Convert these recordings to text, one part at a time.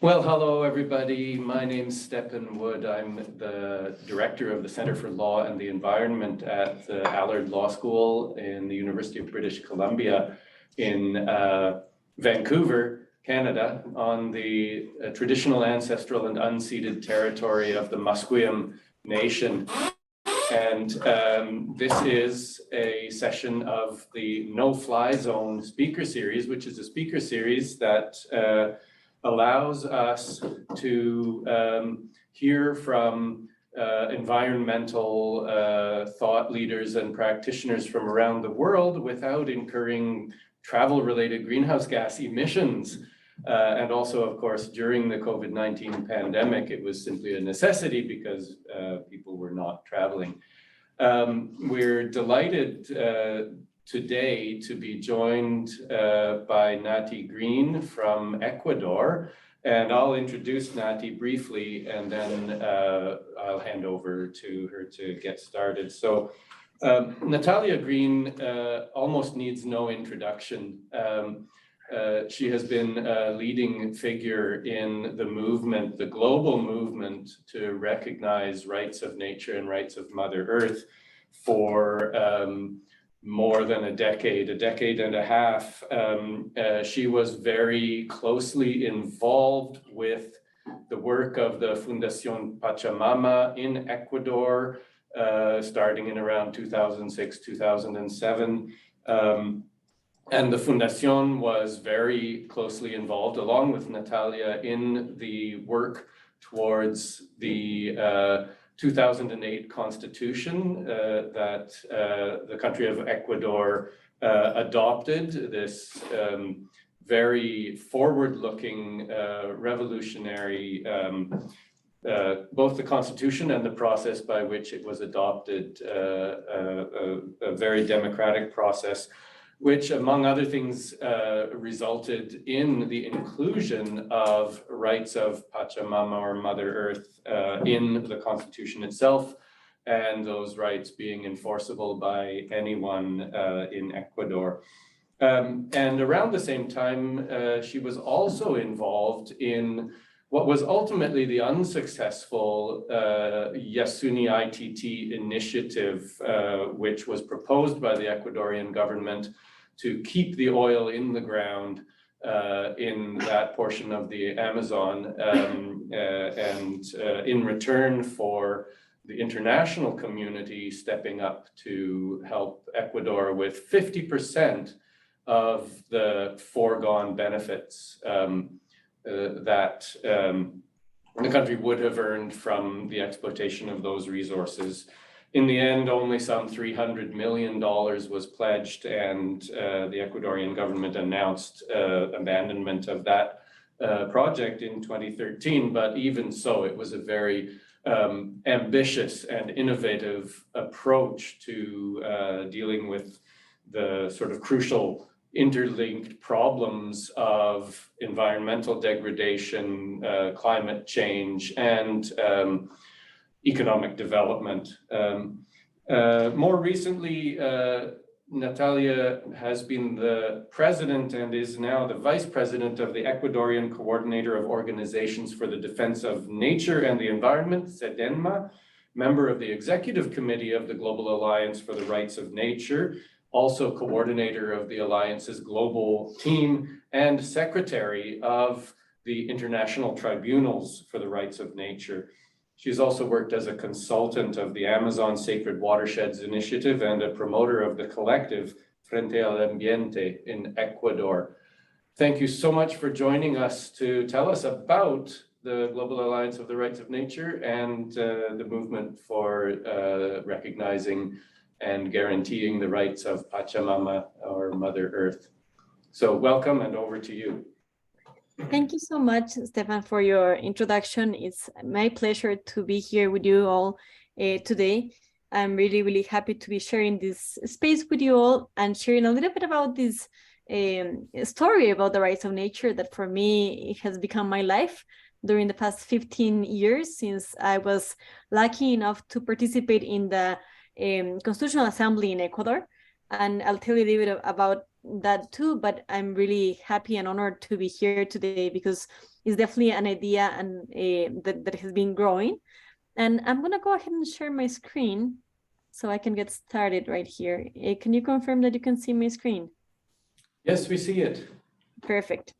Well, hello, everybody. My name's Stephen Wood. I'm the director of the Center for Law and the Environment at the Allard Law School in the University of British Columbia in Vancouver, Canada, on the traditional, ancestral, and unceded territory of the Musqueam Nation. And this is a session of the No-Fly Zone speaker series, which is a speaker series that allows us to hear from environmental thought leaders and practitioners from around the world without incurring travel-related greenhouse gas emissions. And also, of course, during the COVID-19 pandemic, it was simply a necessity because people were not traveling. We're delighted today to be joined by Nati Green from Ecuador. And I'll introduce Nati briefly, and then I'll hand over to her to get started. So Natalia Green almost needs no introduction. She has been a leading figure in the movement, the global movement to recognize rights of nature and rights of Mother Earth for more than a decade and a half. She was very closely involved with the work of the Fundación Pachamama in Ecuador, starting in around 2006, 2007. And the Fundación was very closely involved, along with Natalia, in the work towards the 2008 constitution that the country of Ecuador adopted, this very forward-looking, revolutionary, both the constitution and the process by which it was adopted, a very democratic process, which, among other things, resulted in the inclusion of rights of Pachamama, or Mother Earth, in the Constitution itself, and those rights being enforceable by anyone in Ecuador. And around the same time, she was also involved in what was ultimately the unsuccessful Yasuni ITT initiative, which was proposed by the Ecuadorian government to keep the oil in the ground in that portion of the Amazon, and in return for the international community stepping up to help Ecuador with 50% of the foregone benefits that the country would have earned from the exploitation of those resources. In the end, only some $300 million was pledged, and the Ecuadorian government announced abandonment of that project in 2013. But even so, it was a very ambitious and innovative approach to dealing with the sort of crucial interlinked problems of environmental degradation, climate change, and economic development. More recently, Natalia has been the president and is now the vice president of the Ecuadorian Coordinator of Organizations for the Defense of Nature and the Environment, SEDENMA, member of the Executive Committee of the Global Alliance for the Rights of Nature, also coordinator of the Alliance's global team, and secretary of the International Tribunals for the Rights of Nature. She's also worked as a consultant of the Amazon Sacred Watersheds Initiative and a promoter of the collective Frente al Ambiente in Ecuador. Thank you so much for joining us to tell us about the Global Alliance of the Rights of Nature and the movement for recognizing and guaranteeing the rights of Pachamama, or Mother Earth. So welcome, and over to you. Thank you so much, Stefan, for your introduction. It's my pleasure to be here with you all today. I'm really, really happy to be sharing this space with you all and sharing a little bit about this story about the rights of nature that for me, it has become my life during the past 15 years since I was lucky enough to participate in the Constitutional Assembly in Ecuador. And I'll tell you a little bit about that too, but I'm really happy and honored to be here today because it's definitely an idea and that has been growing. And I'm gonna go ahead and share my screen so I can get started right here. Can you confirm that you can see my screen? Yes, we see it. Perfect.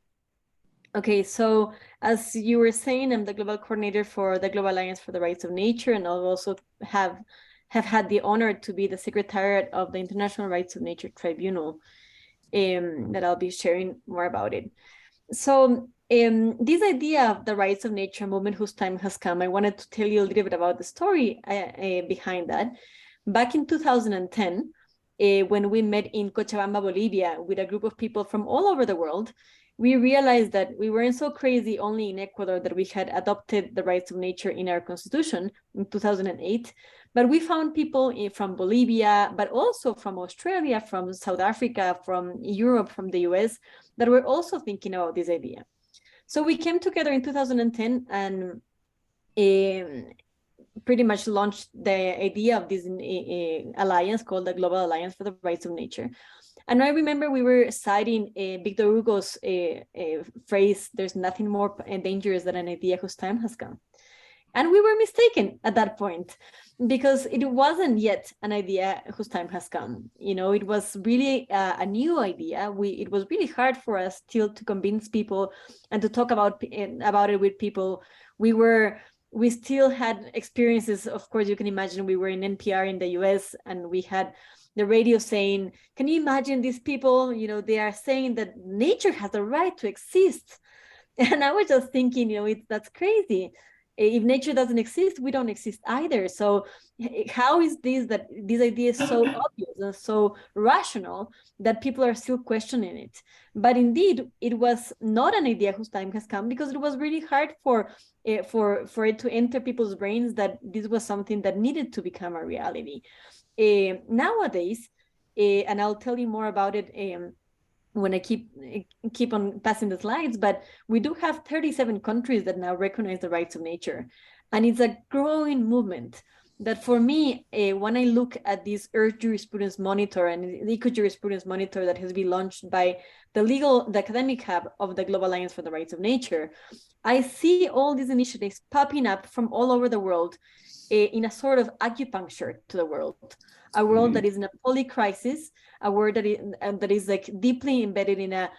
Okay, so as you were saying, I'm the global coordinator for the Global Alliance for the Rights of Nature, and I'll also have had the honor to be the secretariat of the International Rights of Nature Tribunal, that I'll be sharing more about it. So this idea of the rights of nature movement whose time has come, I wanted to tell you a little bit about the story behind that. Back in 2010, when we met in Cochabamba, Bolivia, with a group of people from all over the world, we realized that we weren't so crazy only in Ecuador that we had adopted the rights of nature in our constitution in 2008, but we found people from Bolivia, but also from Australia, from South Africa, from Europe, from the US, that were also thinking about this idea. So we came together in 2010 and pretty much launched the idea of this alliance called the Global Alliance for the Rights of Nature. And I remember we were citing Victor Hugo's phrase, "There's nothing more dangerous than an idea whose time has come." And we were mistaken at that point because it wasn't yet an idea whose time has come. You know, it was really a new idea. It was really hard for us still to convince people and to talk about it with people. We still had experiences. Of course, you can imagine we were in NPR in the US and we had the radio saying, "Can you imagine these people? You know, they are saying that nature has the right to exist." And I was just thinking, you know, that's crazy. If nature doesn't exist, we don't exist either. So how is that this idea is so obvious and so rational that people are still questioning it? But indeed, it was not an idea whose time has come because it was really hard for it to enter people's brains that this was something that needed to become a reality. Nowadays, and I'll tell you more about it when I keep on passing the slides, but we do have 37 countries that now recognize the rights of nature. And it's a growing movement that for me, when I look at this Earth Jurisprudence Monitor and the Eco Jurisprudence Monitor that has been launched by the academic hub of the Global Alliance for the Rights of Nature, I see all these initiatives popping up from all over the world in a sort of acupuncture to the world, a world that is in a polycrisis, a world that is like deeply embedded in a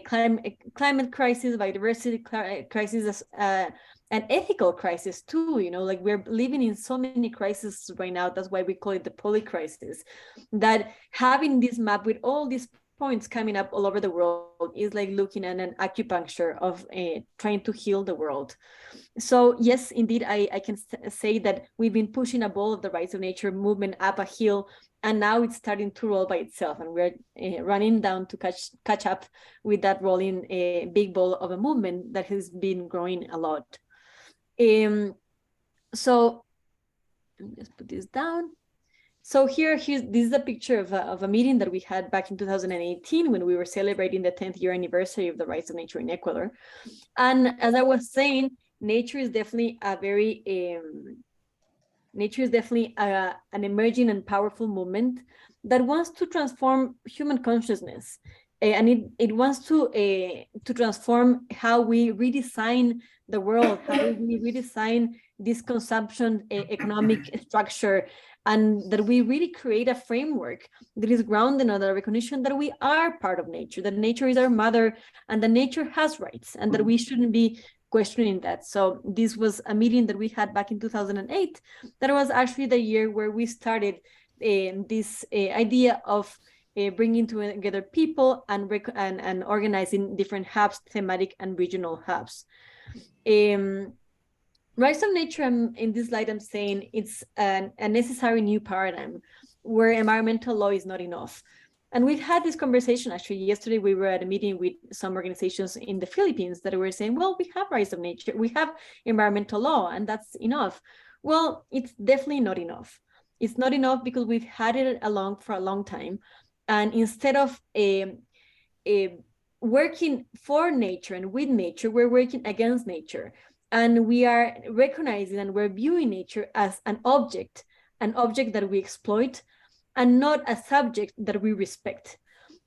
climate crisis, biodiversity crisis, an ethical crisis too. You know, like we're living in so many crises right now. That's why we call it the polycrisis. That having this map with all these points coming up all over the world is like looking at an acupuncture of trying to heal the world. So yes, indeed, I can say that we've been pushing a ball of the rights of nature movement up a hill, and now it's starting to roll by itself, and we're running down to catch up with that rolling big ball of a movement that has been growing a lot. So let's put this down. So this is a picture of a meeting that we had back in 2018 when we were celebrating the 10th year anniversary of the rights of nature in Ecuador. And as I was saying, nature is definitely an emerging and powerful movement that wants to transform human consciousness. And it wants to transform how we redesign the world, how we redesign this consumption economic structure, and that we really create a framework that is grounded on the recognition that we are part of nature, that nature is our mother, and that nature has rights, and that we shouldn't be questioning that. So this was a meeting that we had back in 2008. That was actually the year where we started this idea of bringing together people and organizing different hubs, thematic and regional hubs. Rights of nature, in this slide, I'm saying it's a necessary new paradigm where environmental law is not enough. And we've had this conversation, actually, yesterday we were at a meeting with some organizations in the Philippines that were saying, well, we have rights of nature, we have environmental law, and that's enough. Well, it's definitely not enough. It's not enough because we've had it along for a long time. And instead of working for nature and with nature, we're working against nature. And we are recognizing and we're viewing nature as an object that we exploit, and not a subject that we respect.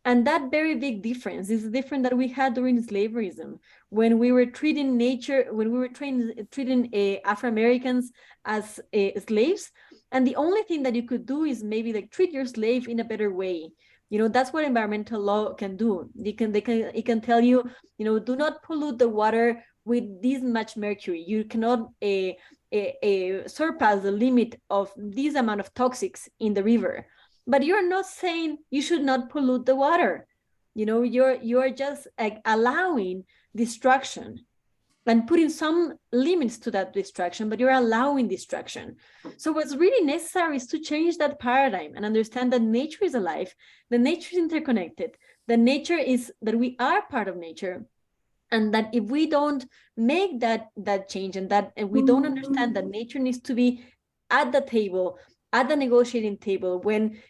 And that very big difference is different that we had during slaveryism, when we were treating nature, when we were treating Afro-Americans as slaves. And the only thing that you could do is maybe like treat your slave in a better way. You know, that's what environmental law can do. It can tell you, you know, do not pollute the water with this much mercury. You cannot surpass the limit of this amount of toxics in the river. But you're not saying you should not pollute the water. You know, you're just like allowing destruction and putting some limits to that destruction, but you're allowing destruction. So what's really necessary is to change that paradigm and understand that nature is alive, that nature is interconnected, that nature is, that we are part of nature. And that if we don't make that change, and that we don't understand that nature needs to be at the table, at the negotiating table, when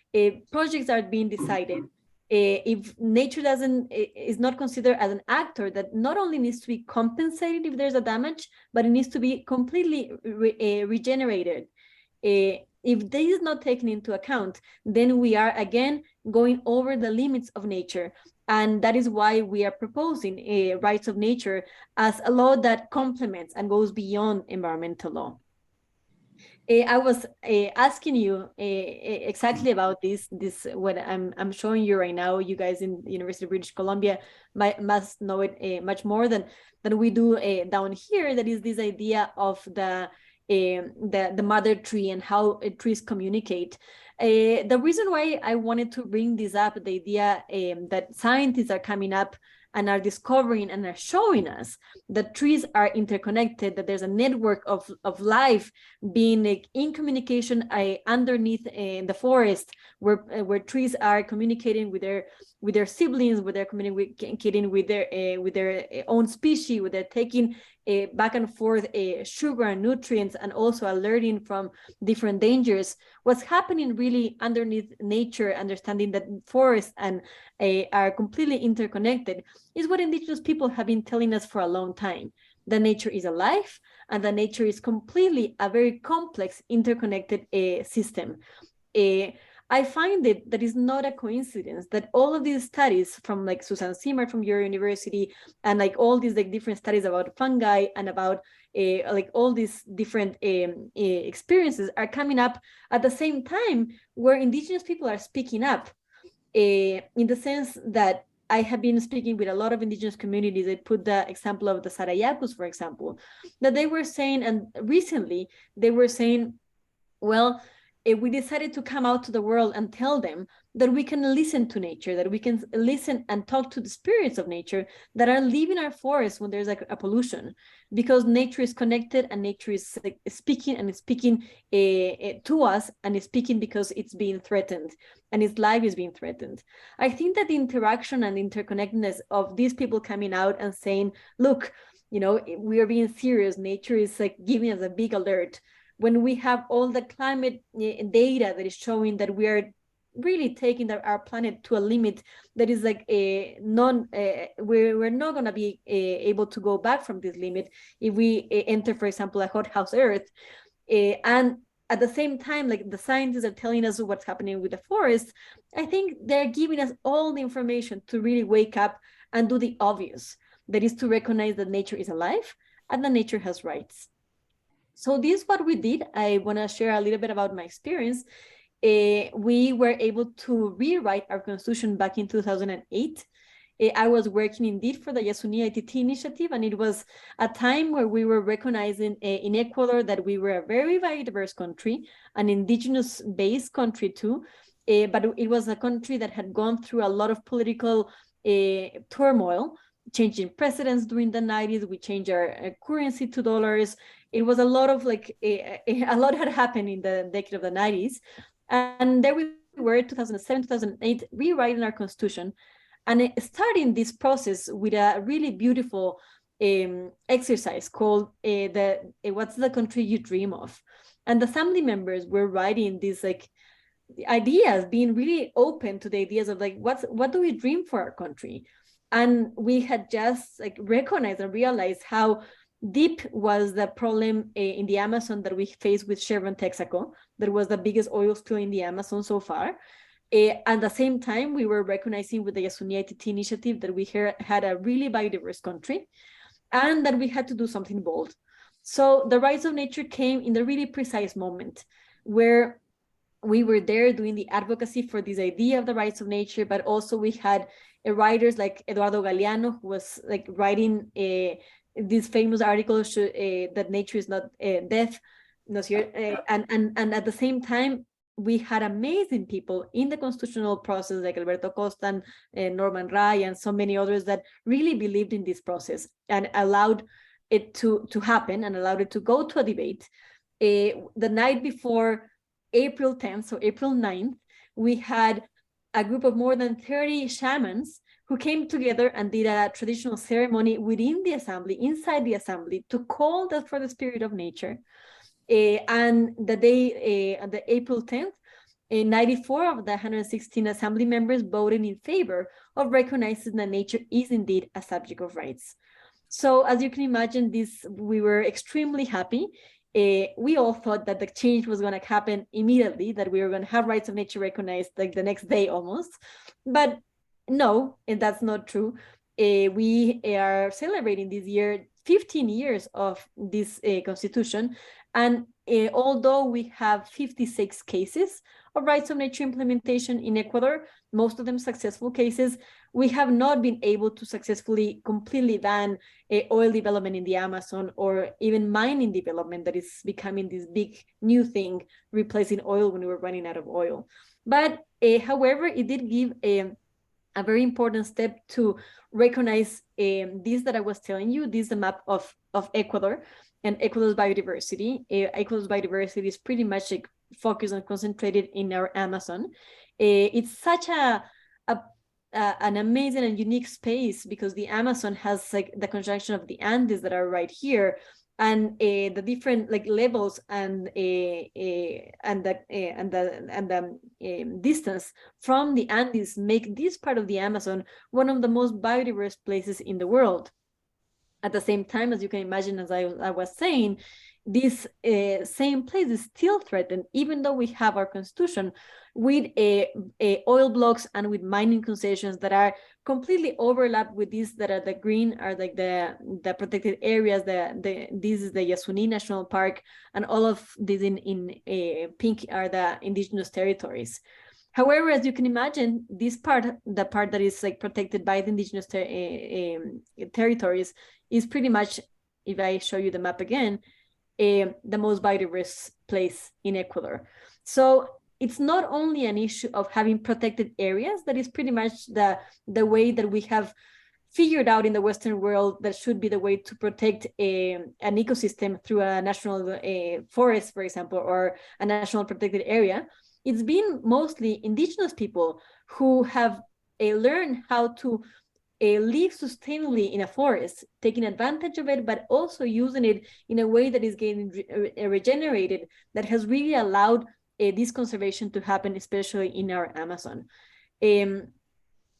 projects are being decided, if nature is not considered as an actor that not only needs to be compensated if there's a damage, but it needs to be completely regenerated. If this is not taken into account, then we are again going over the limits of nature. And that is why we are proposing rights of nature as a law that complements and goes beyond environmental law. I was asking you exactly about this what I'm showing you right now. You guys in the University of British Columbia must know it much more than we do down here. That is this idea of the mother tree and how trees communicate. The reason why I wanted to bring this up, the idea that scientists are coming up and are discovering and are showing us that trees are interconnected, that there's a network of life being in communication underneath in the forest, where trees are communicating with their siblings, where they're communicating with their own species, where they're taking back and forth sugar and nutrients, and also alerting from different dangers. What's happening really underneath nature, understanding that forests and are completely interconnected, is what indigenous people have been telling us for a long time. That nature is alive, and that nature is completely a very complex, interconnected system. I find that is not a coincidence that all of these studies from like Susan Zimmer from your university, and like all these like different studies about fungi and about like all these different experiences are coming up at the same time, where indigenous people are speaking up, in the sense that I have been speaking with a lot of indigenous communities. I put the example of the Sarayacus, for example, that they were saying, and recently they were saying, well, we decided to come out to the world and tell them that we can listen to nature, that we can listen and talk to the spirits of nature that are leaving our forests when there's like a pollution, because nature is connected and nature is like speaking, and it's speaking to us, and it's speaking because it's being threatened and its life is being threatened. I think that the interaction and interconnectedness of these people coming out and saying, look, you know, we are being serious, nature is like giving us a big alert, when we have all the climate data that is showing that we are really taking our planet to a limit that is like we're not going to be able to go back from this limit if we enter, for example, a hothouse Earth. And at the same time, like the scientists are telling us what's happening with the forest, I think they're giving us all the information to really wake up and do the obvious, that is to recognize that nature is alive and that nature has rights. So this is what we did. I want to share a little bit about my experience. We were able to rewrite our constitution back in 2008. I was working indeed for the Yasuni ITT initiative, and it was a time where we were recognizing in Ecuador that we were a very, very diverse country, an indigenous-based country too, but it was a country that had gone through a lot of political turmoil, changing presidents during the 90s. We changed our currency to dollars. It was a lot of like, a lot had happened in the decade of the 90s. And there we were, 2007, 2008, rewriting our constitution and starting this process with a really beautiful exercise called what's the country you dream of? And the assembly members were writing these like ideas, being really open to the ideas of like, what do we dream for our country? And we had just like recognized and realized how deep was the problem in the Amazon that we faced with Chevron Texaco. That was the biggest oil spill in the Amazon so far. At the same time, we were recognizing with the Yasuni ITT initiative that we had a really biodiverse country and that we had to do something bold. So the rights of nature came in the really precise moment where we were there doing the advocacy for this idea of the rights of nature, but also we had writers like Eduardo Galeano, who was like writing these famous articles that nature is not death, and at the same time, we had amazing people in the constitutional process like Alberto Costa and Norman Rai and so many others that really believed in this process and allowed it to happen and allowed it to go to a debate. The night before April 10th, so April 9th, we had a group of more than 30 shamans who came together and did a traditional ceremony within the assembly, inside the assembly, to call that for the spirit of nature. And the day, the April 10th, 94 of the 116 assembly members voted in favor of recognizing that nature is indeed a subject of rights. So as you can imagine, we were extremely happy. We all thought that the change was going to happen immediately, that we were going to have rights of nature recognized like the next day almost. But no, and that's not true. We are celebrating this year 15 years of this constitution. And although we have 56 cases of rights of nature implementation in Ecuador, most of them successful cases, we have not been able to successfully completely ban oil development in the Amazon or even mining development that is becoming this big new thing, replacing oil when we were running out of oil. But however, it did give a very important step to recognize this that I was telling you. This is the map of Ecuador and Ecuador's biodiversity. Ecuador's biodiversity is pretty much like focused and concentrated in our Amazon. It's such an amazing and unique space because the Amazon has like the conjunction of the Andes that are right here, and the different like levels and the distance from the Andes make this part of the Amazon one of the most biodiverse places in the world. At the same time, as you can imagine, as I was saying, this same place is still threatened, even though we have our constitution with oil blocks and with mining concessions that are completely overlapped with these that are the green, are like the protected areas. This is the Yasuni National Park, and all of these in pink are the indigenous territories. However, as you can imagine, this part, the part that is like protected by the indigenous territories, is pretty much, if I show you the map again, the most biodiverse place in Ecuador. So it's not only an issue of having protected areas, that is pretty much the way that we have figured out in the Western world that should be the way to protect an ecosystem through a national forest, for example, or a national protected area. It's been mostly indigenous people who have learned how to live sustainably in a forest, taking advantage of it, but also using it in a way that is getting regenerated, that has really allowed this conservation to happen, especially in our Amazon.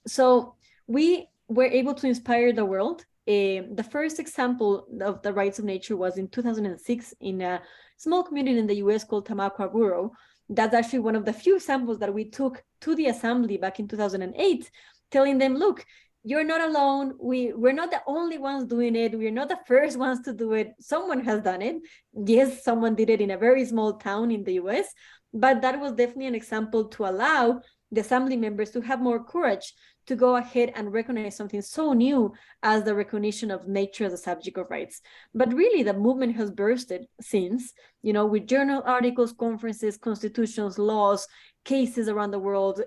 So we were able to inspire the world. The first example of the rights of nature was in 2006 in a small community in the US called Tamaqua Borough. That's actually one of the few samples that we took to the assembly back in 2008, telling them, look, you're not alone. We're not the only ones doing it. We're not the first ones to do it. Someone has done it. Yes, someone did it in a very small town in the US, but that was definitely an example to allow the assembly members to have more courage to go ahead and recognize something so new as the recognition of nature as a subject of rights. But really, the movement has bursted since, with journal articles, conferences, constitutions, laws, cases around the world,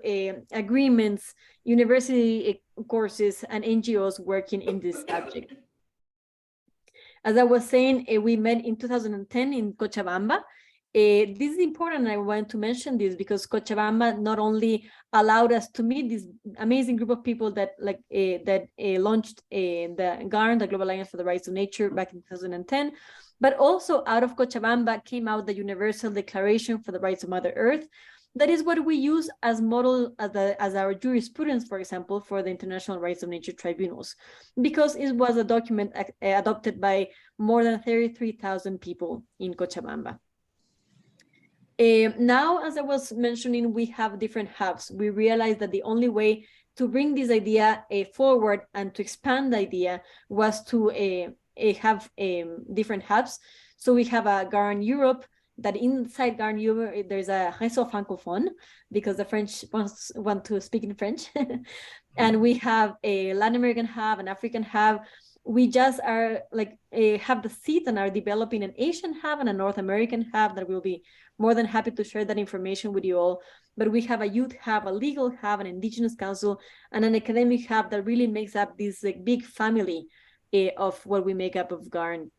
agreements, university courses, and NGOs working in this subject. As I was saying, we met in 2010 in Cochabamba. This is important, and I want to mention this because Cochabamba not only allowed us to meet this amazing group of people that launched the GARN, the Global Alliance for the Rights of Nature, back in 2010, but also out of Cochabamba came out the Universal Declaration for the Rights of Mother Earth. That is what we use as model as our jurisprudence, for example, for the International Rights of Nature tribunals, because it was a document adopted by more than 33,000 people in Cochabamba. Now, as I was mentioning, we have different hubs. We realized that the only way to bring this idea forward and to expand the idea was to have different hubs. So we have a Garden Europe, that inside Garden Europe, there's a réseau francophone, because the French want to speak in French. And we have a Latin American hub, an African hub. We just are like have the seeds and are developing an Asian hub and a North American hub that will be more than happy to share that information with you all. But we have a youth hub, a legal hub, an indigenous council, and an academic hub that really makes up this like big family of what we make up of GARN.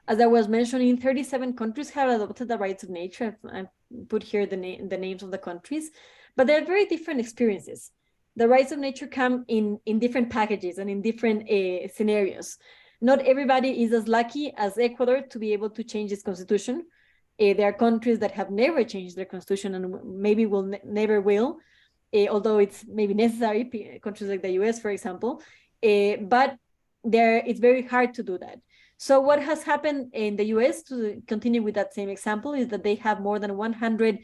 As I was mentioning, 37 countries have adopted the rights of nature. I've put here the names of the countries, but they're very different experiences. The rights of nature come in different packages and in different scenarios. Not everybody is as lucky as Ecuador to be able to change its constitution. There are countries that have never changed their constitution and maybe will never will, although it's maybe necessary, countries like the US, for example, but it's very hard to do that. So what has happened in the US, to continue with that same example, is that they have more than 100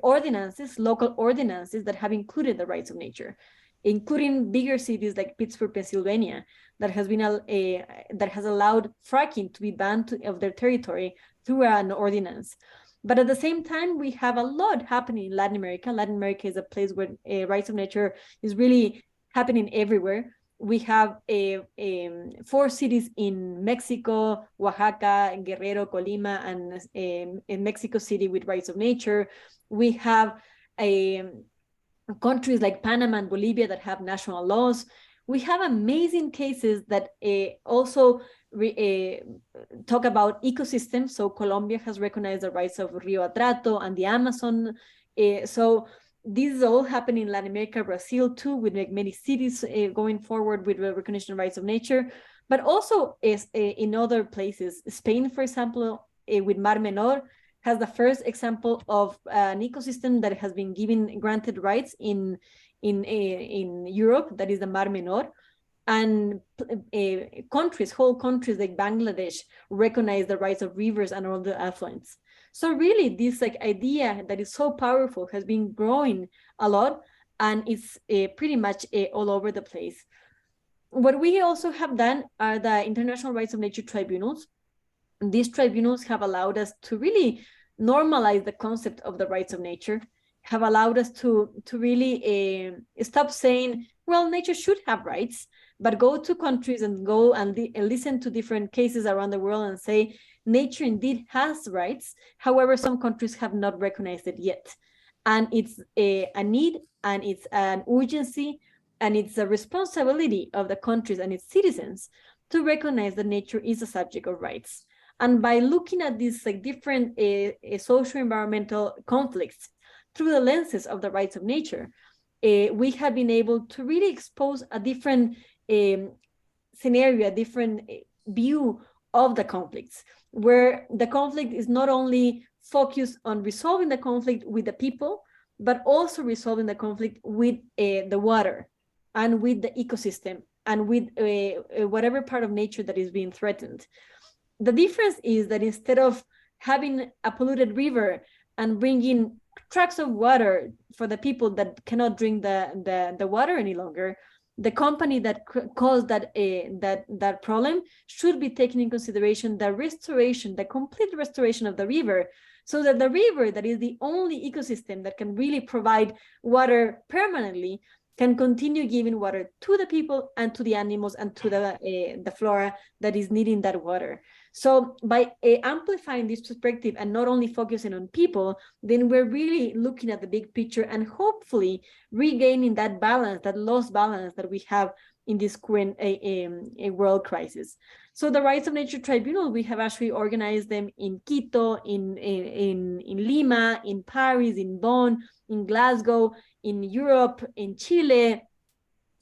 ordinances, local ordinances that have included the rights of nature, including bigger cities like Pittsburgh, Pennsylvania, that has been that has allowed fracking to be banned of their territory through an ordinance. But at the same time, we have a lot happening in Latin America. Latin America is a place where rights of nature is really happening everywhere. We have 4 cities in Mexico, Oaxaca, Guerrero, Colima, and in Mexico City with rights of nature. We have countries like Panama and Bolivia that have national laws. We have amazing cases that also talk about ecosystems. So Colombia has recognized the rights of Rio Atrato and the Amazon. So this is all happening in Latin America, Brazil too, with many cities going forward with the recognition of rights of nature, but also in other places. Spain, for example, with Mar Menor, has the first example of an ecosystem that has been granted rights in Europe, that is the Mar Menor. And whole countries like Bangladesh recognize the rights of rivers and all the affluents. So really, this idea that is so powerful has been growing a lot, and it's pretty much all over the place. What we also have done are the International Rights of Nature tribunals. These tribunals have allowed us to really normalize the concept of the rights of nature, have allowed us to really stop saying, well, nature should have rights, but go to countries and go and listen to different cases around the world and say, nature indeed has rights. However, some countries have not recognized it yet. And it's a need, and it's an urgency, and it's a responsibility of the countries and its citizens to recognize that nature is a subject of rights. And by looking at these different socio-environmental conflicts through the lenses of the rights of nature, we have been able to really expose a different scenario, a different view of the conflicts, where the conflict is not only focused on resolving the conflict with the people, but also resolving the conflict with the water and with the ecosystem and with whatever part of nature that is being threatened. The difference is that instead of having a polluted river and bringing trucks of water for the people that cannot drink the water any longer, the company that caused that problem should be taking in consideration the complete restoration of the river, so that the river, that is the only ecosystem that can really provide water permanently, can continue giving water to the people and to the animals and to the flora that is needing that water. So by amplifying this perspective and not only focusing on people, then we're really looking at the big picture and hopefully regaining that balance, that lost balance that we have in this current world crisis. So the Rights of Nature Tribunal, we have actually organized them in Quito, in Lima, in Paris, in Bonn, in Glasgow, in Europe, in Chile.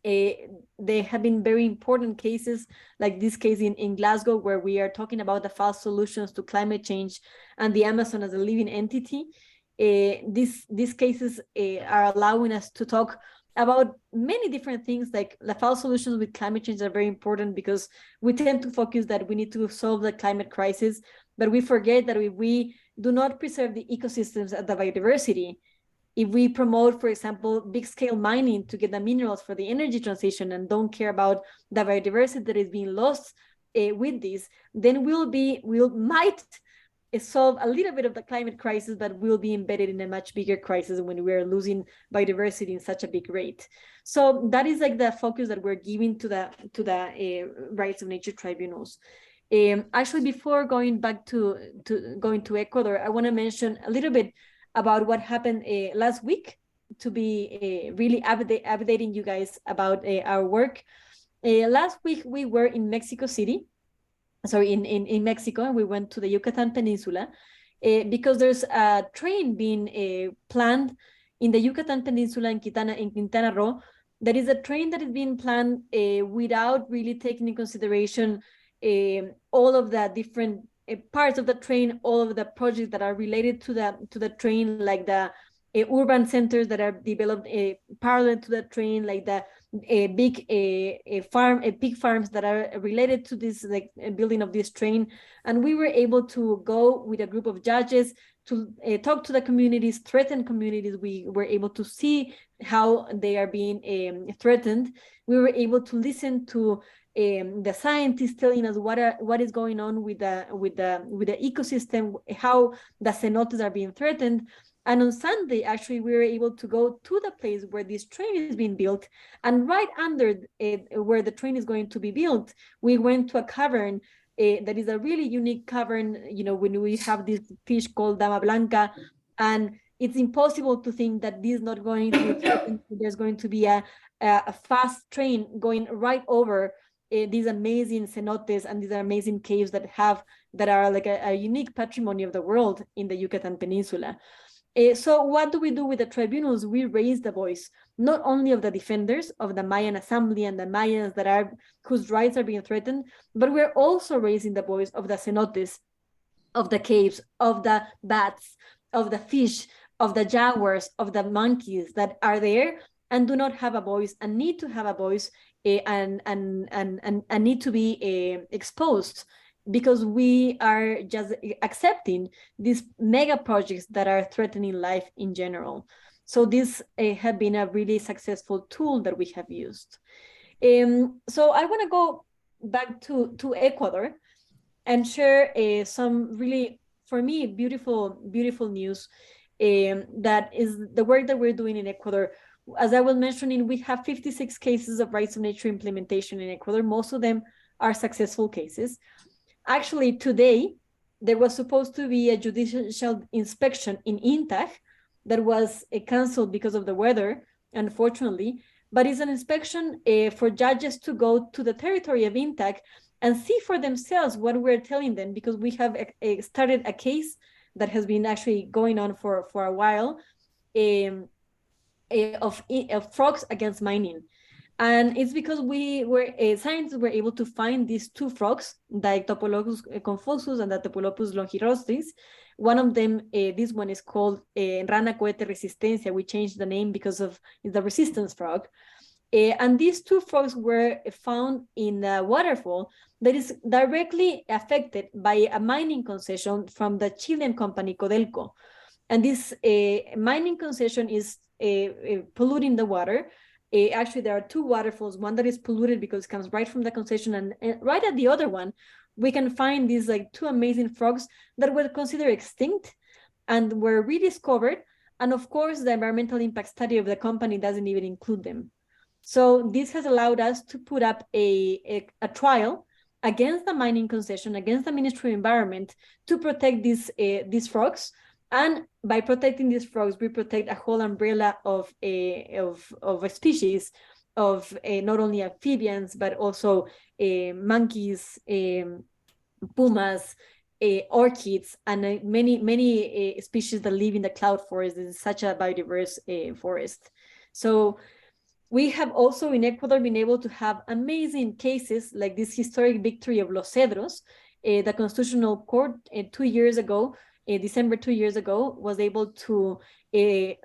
They have been very important cases, like this case in Glasgow, where we are talking about the false solutions to climate change and the Amazon as a living entity. These cases are allowing us to talk about many different things, like the false solutions with climate change are very important because we tend to focus that we need to solve the climate crisis, but we forget that if we do not preserve the ecosystems and the biodiversity, if we promote, for example, big scale mining to get the minerals for the energy transition and don't care about the biodiversity that is being lost with this, then we'll might solve a little bit of the climate crisis, but will be embedded in a much bigger crisis when we're losing biodiversity in such a big rate. So that is like the focus that we're giving to the rights of nature tribunals. Actually, before going back to going to Ecuador, I want to mention a little bit about what happened last week, to be really updating you guys about our work. Last week we were in Mexico City, sorry, in Mexico, and we went to the Yucatan Peninsula because there's a train being planned in the Yucatan Peninsula in Quintana Roo. That is a train that is being planned without really taking into consideration all of the different parts of the train, all of the projects that are related to the train, like the urban centers that are developed parallel to the train, like the big pig farms that are related to this, like building of this train. And we were able to go with a group of judges to talk to the communities, threatened communities. We were able to see how they are being threatened. We were able to listen to the scientists telling us what is going on with the ecosystem, how the cenotes are being threatened. And on Sunday, actually, we were able to go to the place where this train is being built. And right under where the train is going to be built, we went to a cavern that is a really unique cavern, you know, when we have this fish called Dama Blanca. And it's impossible to think that this is not going to, there's going to be a fast train going right over these amazing cenotes and these amazing caves that are like a unique patrimony of the world in the Yucatan Peninsula. So what do we do with the tribunals? We raise the voice, not only of the defenders of the Mayan assembly and the Mayans whose rights are being threatened, but we're also raising the voice of the cenotes, of the caves, of the bats, of the fish, of the jaguars, of the monkeys that are there and do not have a voice and need to have a voice and need to be exposed, because we are just accepting these mega projects that are threatening life in general. So this have been a really successful tool that we have used. So I want to go back to Ecuador and share some really, for me, beautiful news that is the work that we're doing in Ecuador. As I was mentioning, we have 56 cases of rights of nature implementation in Ecuador. Most of them are successful cases. Actually, today, there was supposed to be a judicial inspection in INTAG that was canceled because of the weather, unfortunately, but it's an inspection for judges to go to the territory of INTAG and see for themselves what we're telling them, because we have started a case that has been actually going on for a while of frogs against mining. And it's because scientists were able to find these two frogs, the Ectopologus confusus and the Topolopus longirostris. One of them, this one is called Rana cohete resistencia. We changed the name because of the resistance frog. And these two frogs were found in a waterfall that is directly affected by a mining concession from the Chilean company Codelco. And this mining concession is polluting the water. Actually, there are two waterfalls, one that is polluted because it comes right from the concession, and right at the other one, we can find these like two amazing frogs that were considered extinct and were rediscovered. And of course, the environmental impact study of the company doesn't even include them. So this has allowed us to put up a trial against the mining concession, against the Ministry of Environment, to protect these frogs. And by protecting these frogs, we protect a whole umbrella of a species of not only amphibians, but also monkeys, pumas, orchids, and many species that live in the cloud forest. This is such a biodiverse forest. So we have also in Ecuador been able to have amazing cases like this historic victory of Los Cedros. The Constitutional Court 2 years ago, December 2 years ago, was able to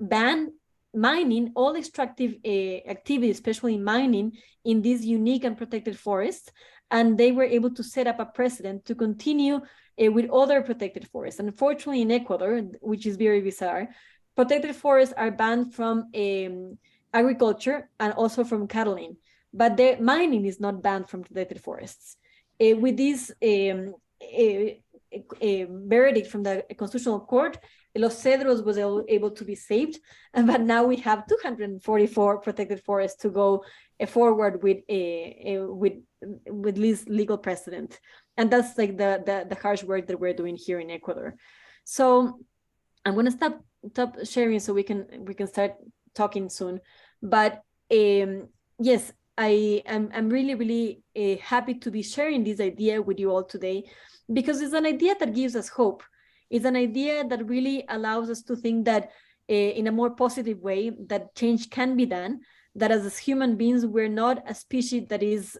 ban mining, all extractive activities, especially mining, in these unique and protected forests. and they were able to set up a precedent to continue with other protected forests. Unfortunately, in Ecuador, which is very bizarre, protected forests are banned from agriculture and also from cattling, but the mining is not banned from protected forests. With this verdict from the Constitutional Court, Los Cedros was able to be saved, but now we have 244 protected forests to go forward with this legal precedent. And that's like the harsh work that we're doing here in Ecuador. So I'm gonna stop sharing so we can start talking soon. But yes, I'm really happy to be sharing this idea with you all today, because it's an idea that gives us hope. It's an idea that really allows us to think that in a more positive way, that change can be done, that as human beings, we're not a species that is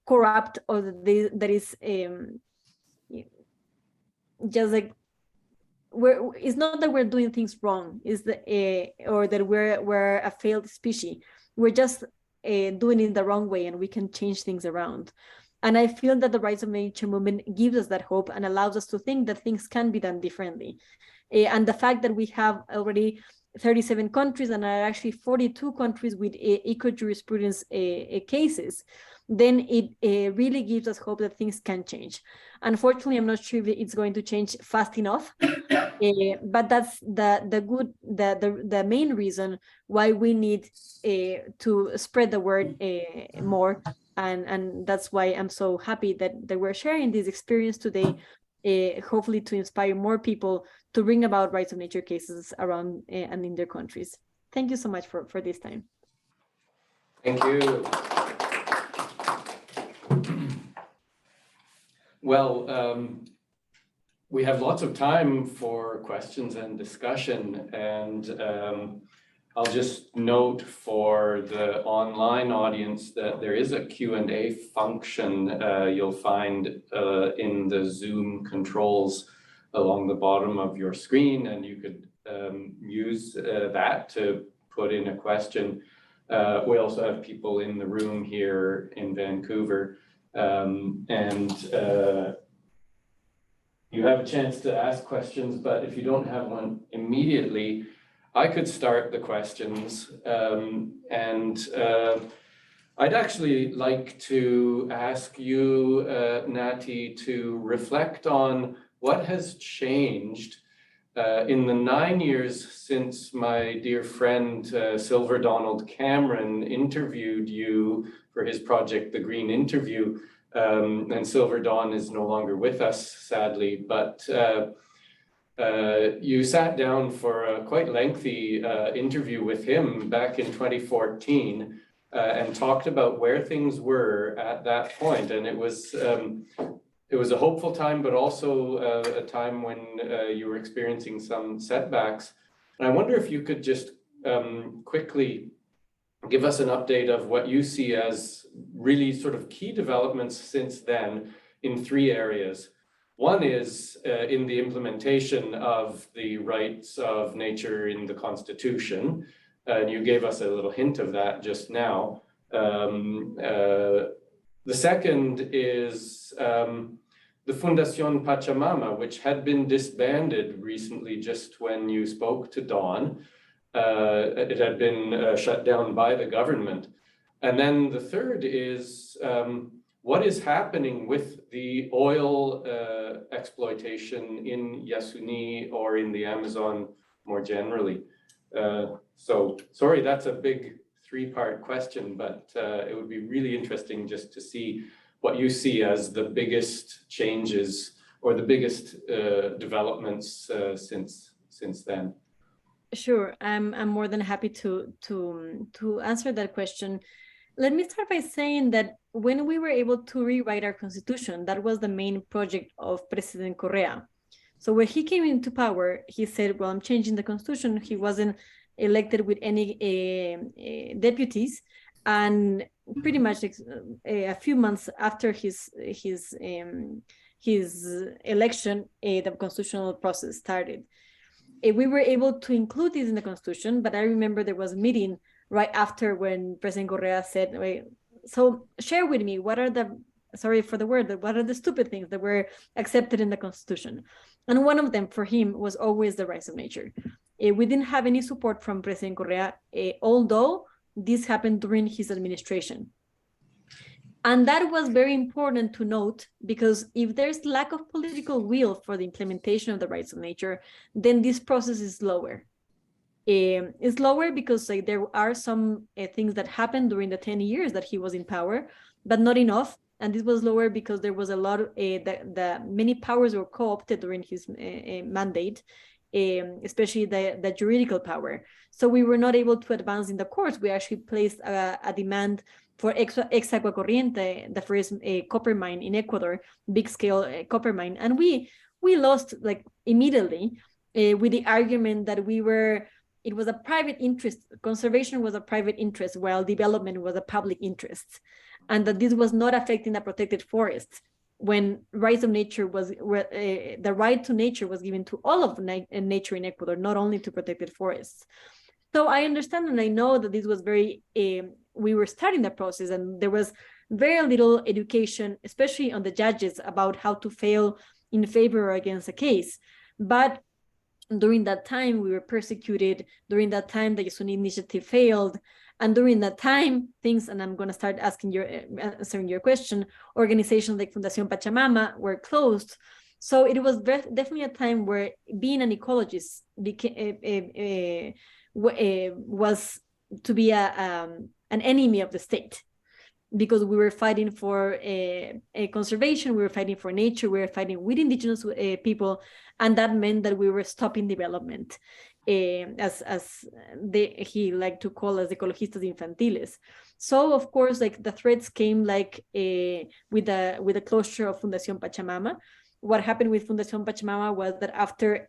corrupt, or that is just like, it's not that we're doing things wrong, is or that we're a failed species. We're just doing it the wrong way, and we can change things around. And I feel that the Rights of Nature movement gives us that hope and allows us to think that things can be done differently. And the fact that we have already 37 countries and are actually 42 countries with eco-jurisprudence cases, then it really gives us hope that things can change. Unfortunately, I'm not sure if it's going to change fast enough, but that's the main reason why we need to spread the word more. And that's why I'm so happy that we're sharing this experience today, hopefully to inspire more people to bring about rights of nature cases around and in their countries. Thank you so much for this time. Thank you. Well, we have lots of time for questions and discussion, and I'll just note for the online audience that there is a Q&A function you'll find in the Zoom controls along the bottom of your screen, and you could use that to put in a question. We also have people in the room here in Vancouver, and you have a chance to ask questions, but if you don't have one immediately, I could start the questions, and I'd actually like to ask you, Nati, to reflect on what has changed in the 9 years since my dear friend Silver Donald Cameron interviewed you for his project, The Green Interview. And Silver Dawn is no longer with us, sadly, but you sat down for a quite lengthy interview with him back in 2014 and talked about where things were at that point. And it was a hopeful time, but also a time when you were experiencing some setbacks. And I wonder if you could just quickly give us an update of what you see as really sort of key developments since then in 3 areas. One is in the implementation of the rights of nature in the Constitution. And you gave us a little hint of that just now. The second is the Fundación Pachamama, which had been disbanded recently just when you spoke to Dawn. It had been shut down by the government. And then the third is what is happening with the oil exploitation in Yasuni or in the Amazon more generally. So sorry, that's a big 3-part question, but it would be really interesting just to see what you see as the biggest changes or the biggest developments since then. Sure, I'm more than happy to answer that question. Let me start by saying that when we were able to rewrite our constitution, that was the main project of President Correa. So when he came into power, he said, well, I'm changing the constitution. He wasn't elected with any deputies. And pretty much a few months after his election, the constitutional process started. We were able to include this in the constitution, but I remember there was a meeting right after when President Correa said, wait, so share with me, what are the sorry for the word, but what are the stupid things that were accepted in the Constitution? And one of them for him was always the rights of nature. We didn't have any support from President Correa, although this happened during his administration. And that was very important to note, because if there's lack of political will for the implementation of the rights of nature, then this process is slower. It's lower because like, there are some things that happened during the 10 years that he was in power, but not enough. And this was lower because there was a lot of the many powers were co-opted during his mandate, especially the juridical power. So we were not able to advance in the courts. We actually placed a demand for Agua Corriente, the first copper mine in Ecuador, big scale copper mine. And we lost like immediately with the argument that it was a private interest. Conservation was a private interest, while development was a public interest, and that this was not affecting the protected forests. When rights of nature the right to nature was given to all of nature in Ecuador, not only to protected forests. So I understand and I know that this was very. We were starting the process, and there was very little education, especially on the judges, about how to fail in favor or against a case. But during that time, we were persecuted. During that time, the Yasuni initiative failed. And during that time, things, and I'm going to start answering your question, organizations like Fundación Pachamama were closed. So it was definitely a time where being an ecologist was to be an enemy of the state, because we were fighting for a conservation, we were fighting for nature, we were fighting with indigenous people, and that meant that we were stopping development, as he liked to call us ecologistas infantiles. So of course, like the threats came like with the closure of Fundación Pachamama. What happened with Fundación Pachamama was that after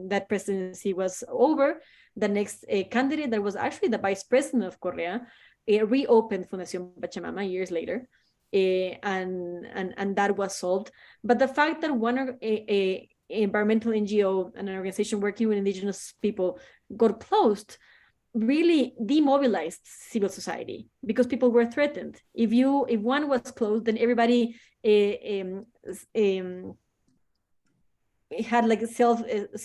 that presidency was over, the next candidate that was actually the vice president of Correa reopened Fundación Pachamama years later, and that was solved. But the fact that one environmental NGO and an organization working with indigenous people got closed really demobilized civil society, because people were threatened. If one was closed, then everybody had like censura.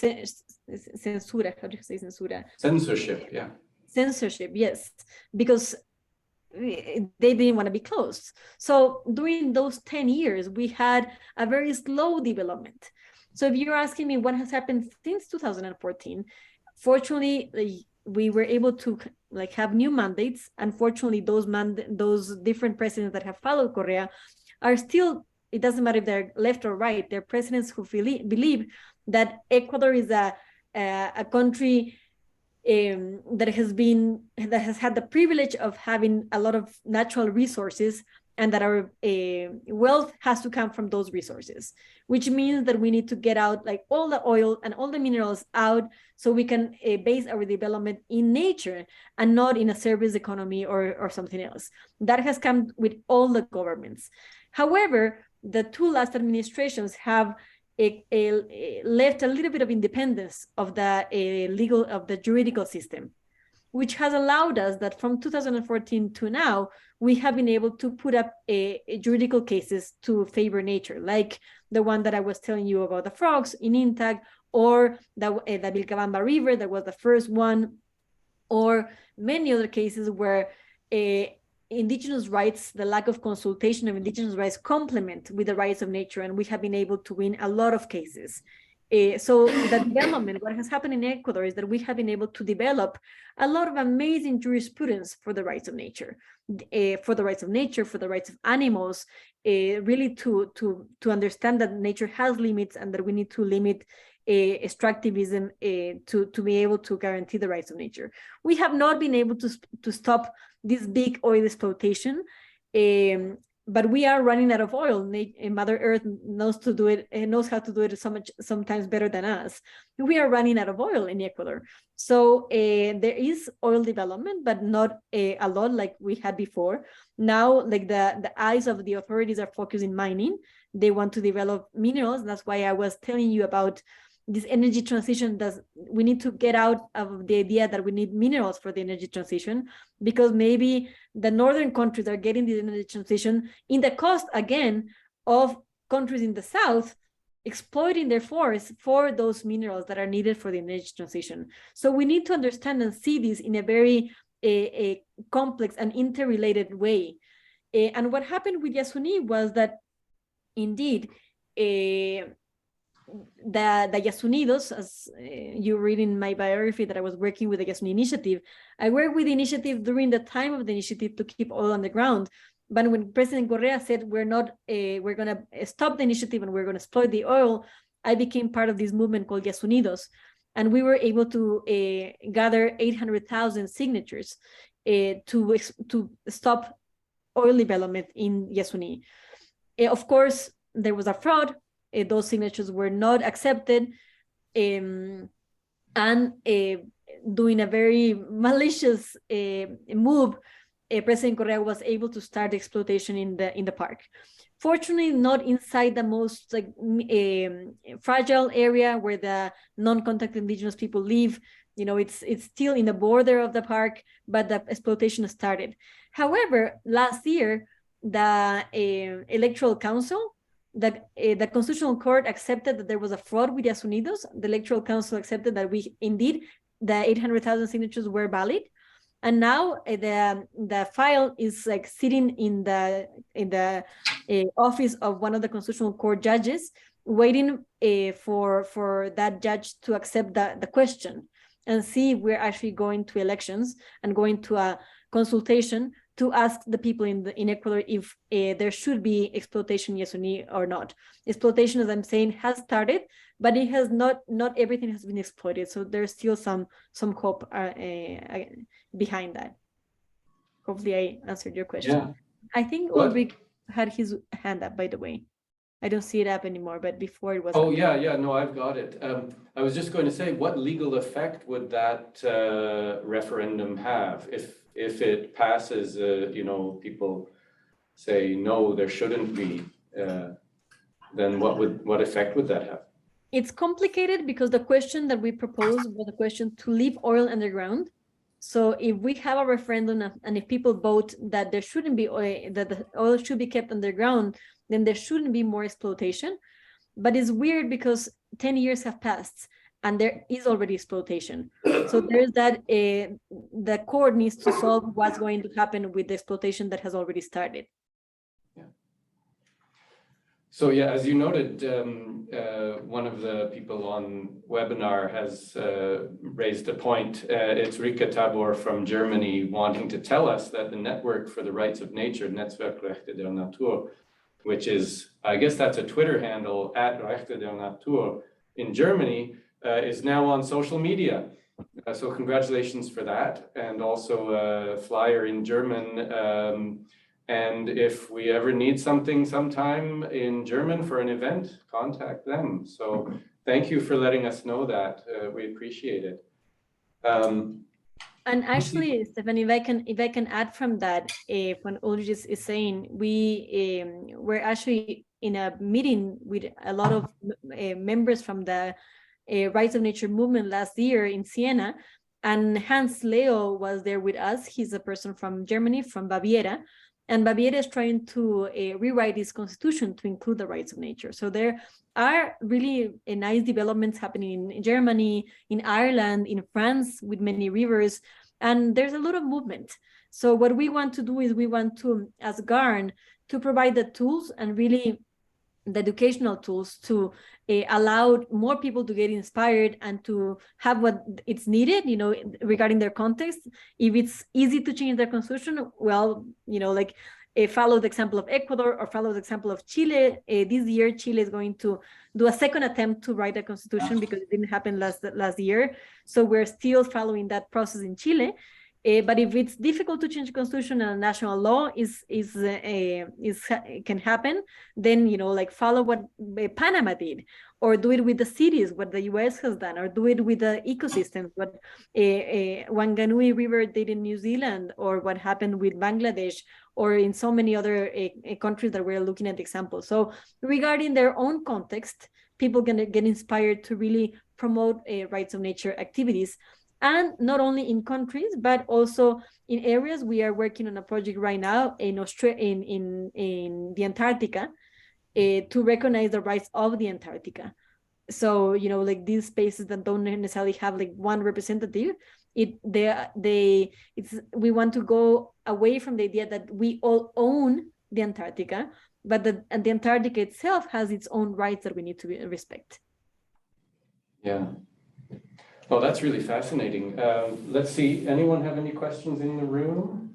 How do you say censura? Censorship, yeah. Censorship, yes, because they didn't want to be closed. So during those 10 years, we had a very slow development. So if you're asking me what has happened since 2014, fortunately, we were able to like have new mandates. Unfortunately, those different presidents that have followed Correa are still, it doesn't matter if they're left or right, they're presidents who believe that Ecuador is a country that has had the privilege of having a lot of natural resources, and that our wealth has to come from those resources, which means that we need to get out like all the oil and all the minerals out, so we can base our development in nature and not in a service economy or something else. That has come with all the governments. However, the two last administrations have left a little bit of independence of the juridical system, which has allowed us that from 2014 to now, we have been able to put up juridical cases to favor nature, like the one that I was telling you about the frogs in Intag, or the Vilcabamba River, that was the first one, or many other cases where indigenous rights, the lack of consultation of indigenous rights complement with the rights of nature, and we have been able to win a lot of cases. So the development, what has happened in Ecuador is that we have been able to develop a lot of amazing jurisprudence for the rights of nature, for the rights of animals, really to understand that nature has limits and that we need to limit extractivism to be able to guarantee the rights of nature. We have not been able to stop this big oil exploitation, but we are running out of oil. Mother Earth knows how to do it sometimes better than us. We are running out of oil in Ecuador. So there is oil development, but not a lot like we had before. Now, like the eyes of the authorities are focused in mining. They want to develop minerals. That's why I was telling you about this energy transition we need to get out of the idea that we need minerals for the energy transition, because maybe the northern countries are getting the energy transition in the cost again of countries in the south exploiting their forests for those minerals that are needed for the energy transition. So we need to understand and see this in a very a complex and interrelated way. And what happened with Yasuni was that indeed the Yasunidos, as you read in my biography that I was working with the Yasuni initiative, I worked with the initiative during the time of the initiative to keep oil on the ground. But when President Correa said we're going to stop the initiative and we're going to exploit the oil, I became part of this movement called Yasunidos. And we were able to gather 800,000 signatures to stop oil development in Yasuni. Of course, there was a fraud. Those signatures were not accepted. And doing a very malicious move, President Correa was able to start exploitation in the park. Fortunately, not inside the most fragile area where the non-contact indigenous people live. It's still in the border of the park, but the exploitation started. However, last year, the Electoral Council, the Constitutional Court accepted that there was a fraud with Yasunidos. The Electoral Council accepted that the 800,000 signatures were valid. And now the file is sitting in the office of one of the Constitutional Court judges, waiting for that judge to accept the question and see if we're actually going to elections and going to a consultation to ask the people in Ecuador if there should be exploitation in Yasuni or not. Exploitation, as I'm saying, has started, but it has not everything has been exploited. So there's still some hope behind that. Hopefully I answered your question. Yeah. I think Ulrich had his hand up, by the way. I don't see it up anymore, but before it was. Oh, yeah, no, I've got it. I was just going to say, what legal effect would that referendum have if it passes? People say no, there shouldn't be. Then what effect would that have? It's complicated because the question that we proposed was a question to leave oil underground. So if we have a referendum and if people vote that there shouldn't be oil, that the oil should be kept underground, then there shouldn't be more exploitation. But it's weird because 10 years have passed and there is already exploitation. So there's that, the court needs to solve what's going to happen with the exploitation that has already started. So yeah, as you noted, one of the people on webinar has raised a point. It's Rika Tabor from Germany wanting to tell us that the Network for the Rights of Nature, Netzwerkrechte der Natur, which is, I guess that's a Twitter handle, @Rechte der Natur in Germany, is now on social media. So congratulations for that. And also a flyer in German. And if we ever need something sometime in German for an event, contact them. So thank you for letting us know that. We appreciate it. And actually, Stefan, if I can add from that, when Ulrich is saying, we're actually in a meeting with a lot of members from the Rights of Nature movement last year in Siena, and Hans Leo was there with us. He's a person from Germany, from Baviera. And Baviera is trying to rewrite its constitution to include the rights of nature. So there are really nice developments happening in Germany, in Ireland, in France, with many rivers, and there's a lot of movement. So what we want to do is we want to, as GARN, to provide the tools and really the educational tools to allow more people to get inspired and to have what it's needed, regarding their context. If it's easy to change their constitution, well, follow the example of Ecuador or follow the example of Chile. This year, Chile is going to do a second attempt to write a constitution because it didn't happen last year. So we're still following that process in Chile. But if it's difficult to change the constitution and national law can happen, then follow what Panama did, or do it with the cities, what the US has done, or do it with the ecosystems, what Wanganui River did in New Zealand, or what happened with Bangladesh, or in so many other countries that we're looking at examples. So regarding their own context, people gonna get inspired to really promote rights of nature activities. And not only in countries, but also in areas. We are working on a project right now in Australia, in the Antarctica, to recognize the rights of the Antarctica. So, you know, like these spaces that don't necessarily have like one representative, we want to go away from the idea that we all own the Antarctica, but the Antarctica itself has its own rights that we need to respect. Yeah. Well, that's really fascinating. Let's see, anyone have any questions in the room?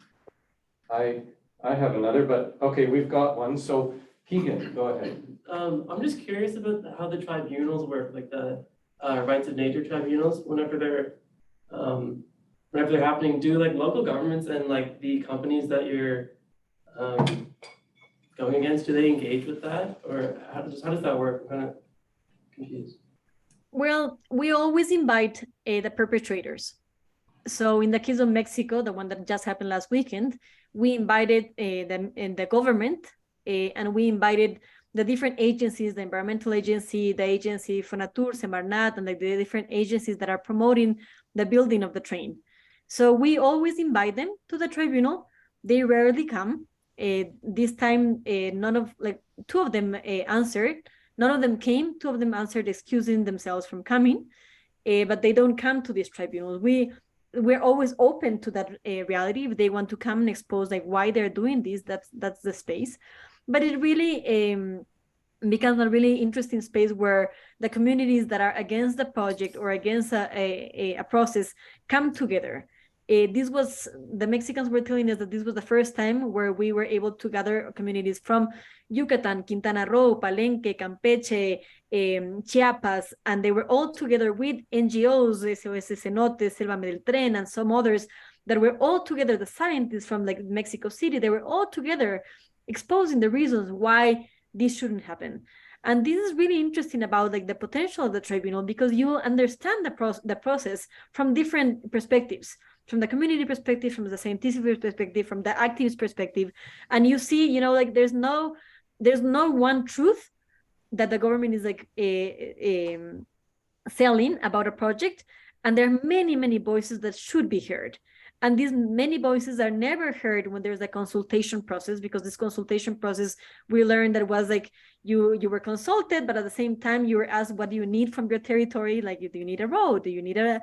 I have another, but okay, we've got one. So Keegan, go ahead. I'm just curious about how the tribunals work, like the rights of nature tribunals, whenever they're happening. Do like local governments and like the companies that you're going against, do they engage with that, or how does that work? I'm kind of confused. Well, we always invite the perpetrators. So in the case of Mexico, the one that just happened last weekend, we invited the government, and we invited the different agencies, the environmental agency, the agency Fonatur, Semarnat, and like the different agencies that are promoting the building of the train. So we always invite them to the tribunal. They rarely come. This time, two of them answered. None of them came. Two of them answered excusing themselves from coming, but they don't come to these tribunals. We're always open to that reality. If they want to come and expose like why they're doing this, that's the space. But it really becomes a really interesting space where the communities that are against the project or against a process come together. The Mexicans were telling us that this was the first time where we were able to gather communities from Yucatan, Quintana Roo, Palenque, Campeche, Chiapas, and they were all together with NGOs, SOS Cenotes, Sélvame del Tren, and some others that were all together, the scientists from like Mexico City, they were all together exposing the reasons why this shouldn't happen. And this is really interesting about like the potential of the tribunal, because you understand the process from different perspectives, from the community perspective, from the scientific perspective, from the activist perspective. And you see, you know, like there's no one truth that the government is like selling about a project. And there are many, many voices that should be heard. And these many voices are never heard when there's a consultation process, because this consultation process, we learned that it was like you were consulted, but at the same time you were asked, what do you need from your territory? Like, do you need a road? Do you need a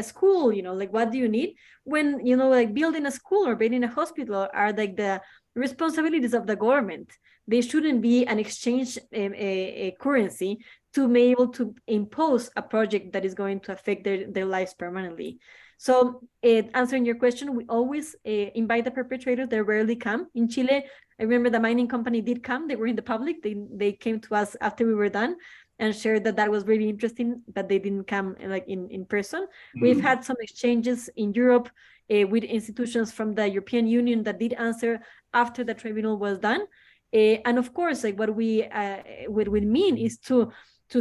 school? You know, like what do you need? When, you know, like building a school or building a hospital are like the responsibilities of the government. They shouldn't be an exchange a currency to be able to impose a project that is going to affect their lives permanently. So answering your question, we always invite the perpetrators. They rarely come. In Chile, I remember the mining company did come. They were in the public. They came to us after we were done and shared that was really interesting, but they didn't come like in person. Mm-hmm. We've had some exchanges in Europe with institutions from the European Union that did answer after the tribunal was done. And of course, like what we mean is to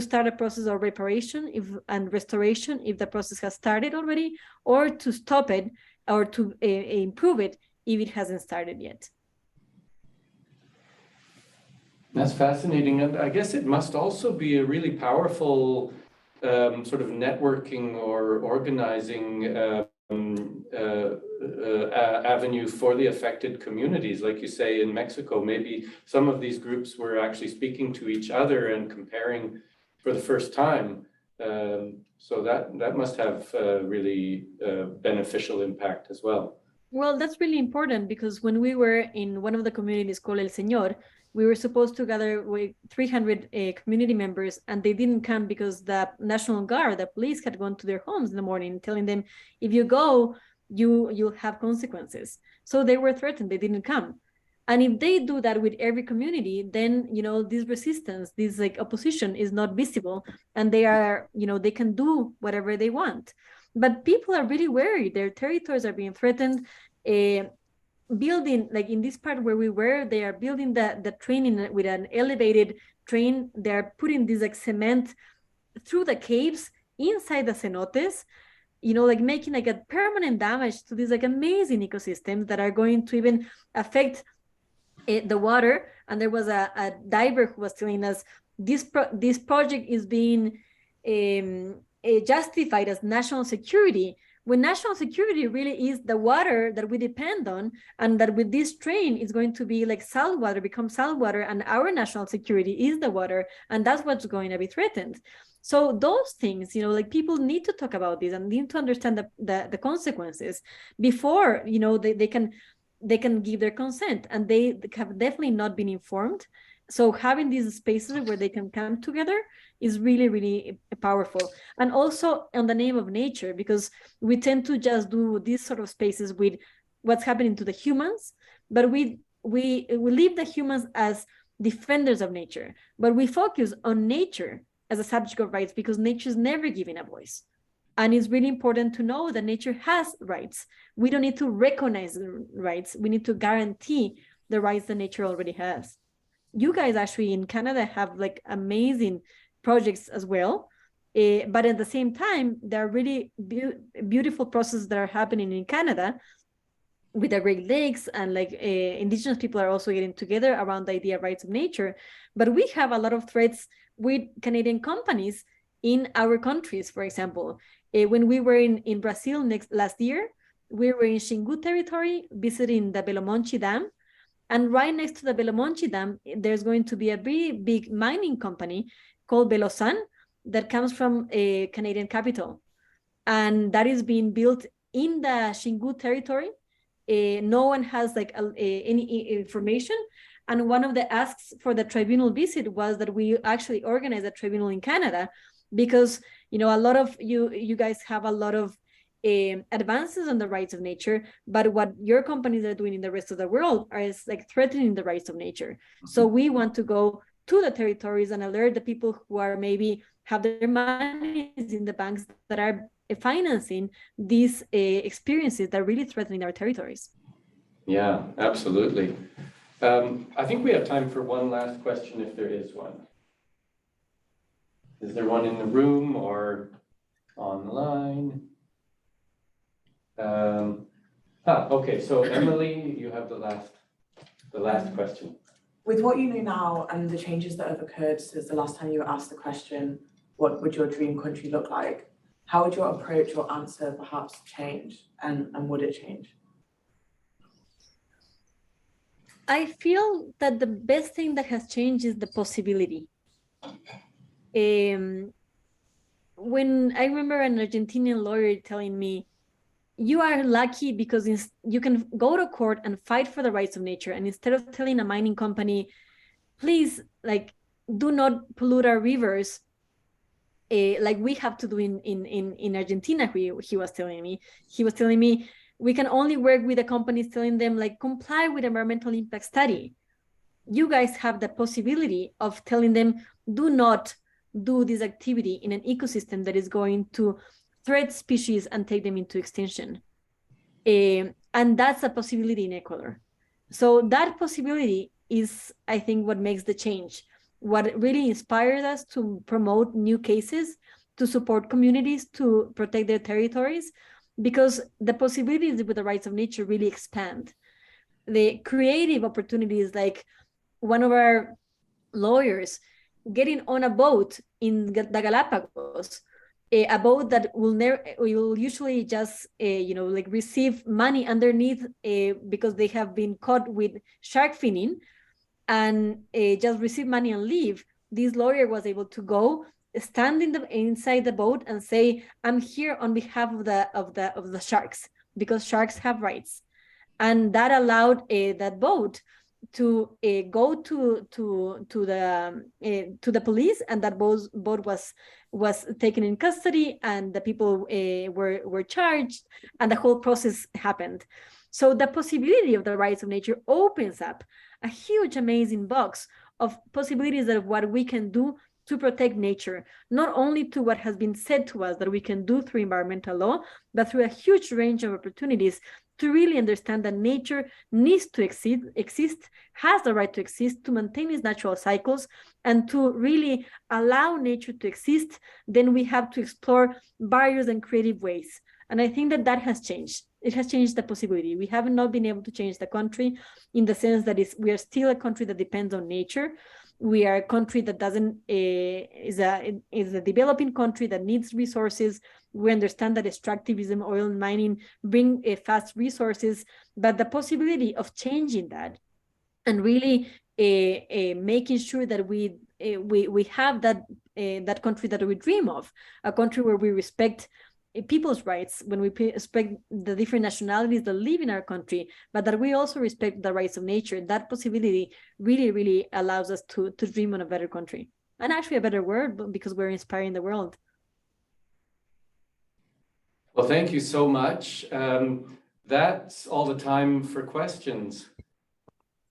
start a process of reparation and restoration if the process has started already, or to stop it or to improve it if it hasn't started yet. That's fascinating. And I guess it must also be a really powerful sort of networking or organizing avenue for the affected communities. Like you say, in Mexico, maybe some of these groups were actually speaking to each other and comparing for the first time. So that must have really beneficial impact as well. Well, that's really important, because when we were in one of the communities called El Señor, we were supposed to gather with 300 community members, and they didn't come because the National Guard, the police, had gone to their homes in the morning telling them, if you go, you'll have consequences. So they were threatened, they didn't come. And if they do that with every community, then, you know, this resistance, this like opposition is not visible, and they are, you know, they can do whatever they want. But people are really worried. Their territories are being threatened. Building, like in this part where we were, they are building the train with an elevated train. They're putting this like cement through the caves inside the cenotes, you know, like making like a permanent damage to these like amazing ecosystems that are going to even affect the water. And there was a diver who was telling us this project is being justified as national security, when national security really is the water that we depend on, and that with this train is going to be like salt water, become salt water, and our national security is the water, and that's what's going to be threatened. So those things, like people need to talk about this and need to understand the consequences before, they can give their consent, and they have definitely not been informed. So having these spaces where they can come together is really, really powerful. And also on the name of nature, because we tend to just do these sort of spaces with what's happening to the humans, but we leave the humans as defenders of nature, but we focus on nature as a subject of rights, because nature is never given a voice. And it's really important to know that nature has rights. We don't need to recognize the rights. We need to guarantee the rights that nature already has. You guys actually in Canada have like amazing projects as well. But at the same time, there are really beautiful processes that are happening in Canada with the Great Lakes, and like Indigenous people are also getting together around the idea of rights of nature. But we have a lot of threats with Canadian companies in our countries. For example, when we were in Brazil last year, we were in Xingu territory visiting the Belo Monte Dam. And right next to the Belo Monte Dam, there's going to be a very big mining company called Belosan that comes from a Canadian capital. And that is being built in the Xingu territory. No one has like any information. And one of the asks for the tribunal visit was that we actually organize a tribunal in Canada, because a lot of you guys have a lot of advances on the rights of nature, but what your companies are doing in the rest of the world is like threatening the rights of nature. Mm-hmm. So we want to go to the territories and alert the people who are maybe have their money in the banks that are financing these experiences that are really threatening our territories. Yeah, absolutely. I think we have time for one last question, if there is one. Is there one in the room or online? Okay, so Emily, you have the last question. With what you know now and the changes that have occurred since the last time you were asked the question, what would your dream country look like? How would your approach or answer perhaps change, and would it change? I feel that the best thing that has changed is the possibility. When I remember an Argentinian lawyer telling me, you are lucky because you can go to court and fight for the rights of nature. And instead of telling a mining company, please, like, do not pollute our rivers, like we have to do in Argentina, he was telling me, we can only work with the companies telling them, like, comply with environmental impact study. You guys have the possibility of telling them, do not do this activity in an ecosystem that is going to threat species and take them into extinction. And that's a possibility in Ecuador. So that possibility is, I think, what makes the change. What really inspires us to promote new cases, to support communities, to protect their territories, because the possibilities with the rights of nature really expand. The creative opportunities, like one of our lawyers getting on a boat in the Galapagos, a boat that will usually just like receive money underneath because they have been caught with shark finning, and just receive money and leave. This lawyer was able to go stand inside the boat and say, I'm here on behalf of the sharks, because sharks have rights. And that allowed that boat to go to the police, and that boat was taken in custody, and the people were charged, and the whole process happened. So the possibility of the rights of nature opens up a huge, amazing box of possibilities of what we can do to protect nature, not only to what has been said to us that we can do through environmental law, but through a huge range of opportunities to really understand that nature needs to exist, has the right to exist, to maintain its natural cycles, and to really allow nature to exist. Then we have to explore various and creative ways. And I think that has changed. It has changed the possibility. We have not been able to change the country in the sense that we are still a country that depends on nature, We are a country that doesn't is a developing country that needs resources. We understand that extractivism, oil mining bring fast resources, but the possibility of changing that and really making sure that we have that country that we dream of, a country where we respect people's rights, when we respect the different nationalities that live in our country, but that we also respect the rights of nature. That possibility really, really allows us to dream on a better country and actually a better world, because we're inspiring the world. Well, thank you so much. That's all the time for questions.